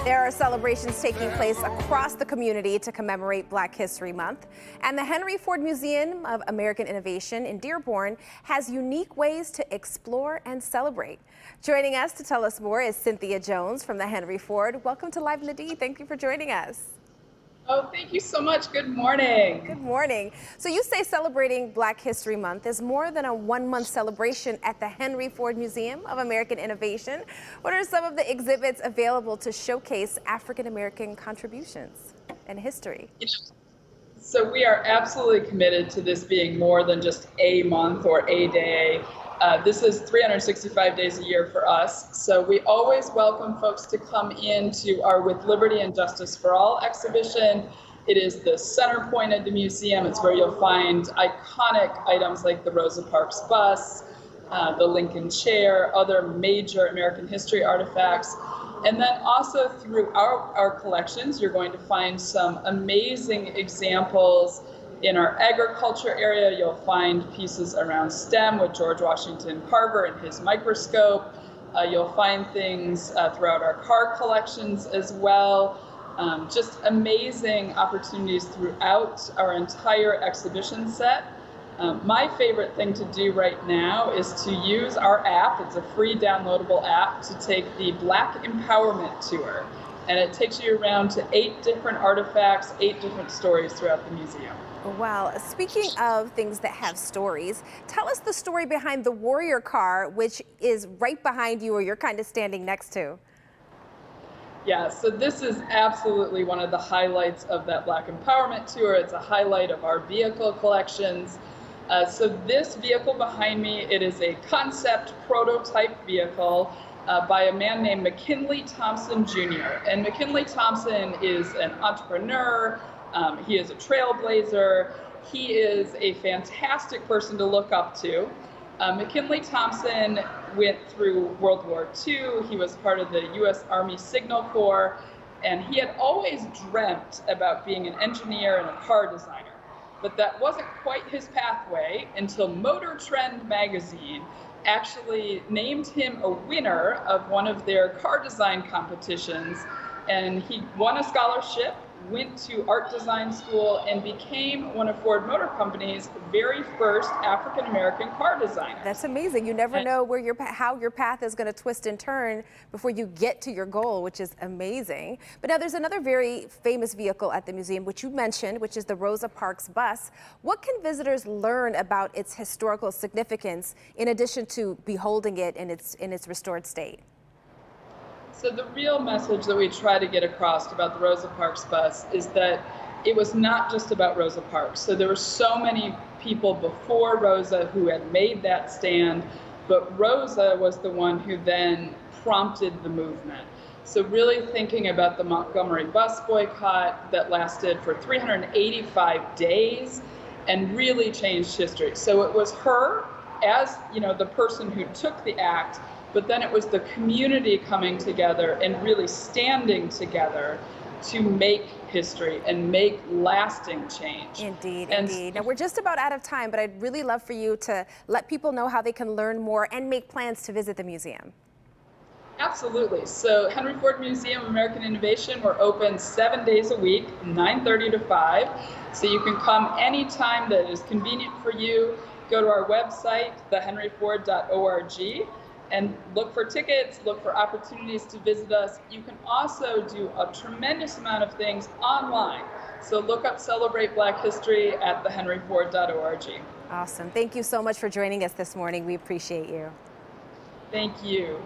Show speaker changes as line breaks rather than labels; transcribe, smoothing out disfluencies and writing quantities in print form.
There are celebrations taking place across the community to commemorate Black History Month. And the Henry Ford Museum of American Innovation in Dearborn has unique ways to explore and celebrate. Joining us to tell us more is Cynthia Jones from the Henry Ford. Welcome to Live in the D. Thank you for joining us.
Oh, thank you so much. Good morning.
Good morning. So you say celebrating Black History Month is more than a one-month celebration at the Henry Ford Museum of American Innovation. What are some of the exhibits available to showcase African-American contributions and history?
So we are absolutely committed to this being more than just a month or a day. This is 365 days a year for us. So we always welcome folks to come into our With Liberty and Justice for All exhibition. It is the center point of the museum. It's where you'll find iconic items like the Rosa Parks Bus, the Lincoln Chair, other major American history artifacts. And then also throughout our collections, you're going to find some amazing examples. In our agriculture area, you'll find pieces around STEM with George Washington Carver and his microscope. You'll find things throughout our car collections as well. Just amazing opportunities throughout our entire exhibition set. My favorite thing to do right now is to use our app. It's a free downloadable app to take the Black Empowerment Tour. And it takes you around to 8 different artifacts, 8 different stories throughout the museum.
Wow. Speaking of things that have stories, tell us the story behind the Warrior car, which is right behind you or you're kind of standing next to.
Yeah, so this is absolutely one of the highlights of that Black Empowerment Tour. It's a highlight of our vehicle collections. So this vehicle behind me, it is a concept prototype vehicle by a man named McKinley Thompson Jr. And McKinley Thompson is an entrepreneur. He is a trailblazer. He is a fantastic person to look up to. McKinley Thompson went through World War II. He was part of the U.S. Army Signal Corps, and he had always dreamt about being an engineer and a car designer. But that wasn't quite his pathway until Motor Trend magazine actually named him a winner of one of their car design competitions, and he won a scholarship, went to art design school, and became one of Ford Motor Company's very first African-American car designers.
That's amazing. You never know where how your path is going to twist and turn before you get to your goal, which is amazing. But now there's another very famous vehicle at the museum, which you mentioned, which is the Rosa Parks Bus. What can visitors learn about its historical significance in addition to beholding it in its restored state?
So the real message that we try to get across about the Rosa Parks Bus is that it was not just about Rosa Parks. So there were so many people before Rosa who had made that stand, but Rosa was the one who then prompted the movement. So really thinking about the Montgomery bus boycott that lasted for 385 days and really changed history. So it was her as, the person who took the act, but then it was the community coming together and really standing together to make history and make lasting change.
Indeed, indeed. Now we're just about out of time, but I'd really love for you to let people know how they can learn more and make plans to visit the museum.
Absolutely. So Henry Ford Museum of American Innovation, we're open 7 days a week, 9:30 to 5. So you can come anytime that is convenient for you. Go to our website, thehenryford.org. and look for tickets, look for opportunities to visit us. You can also do a tremendous amount of things online. So look up Celebrate Black History at thehenryford.org.
Awesome. Thank you so much for joining us this morning. We appreciate you.
Thank you.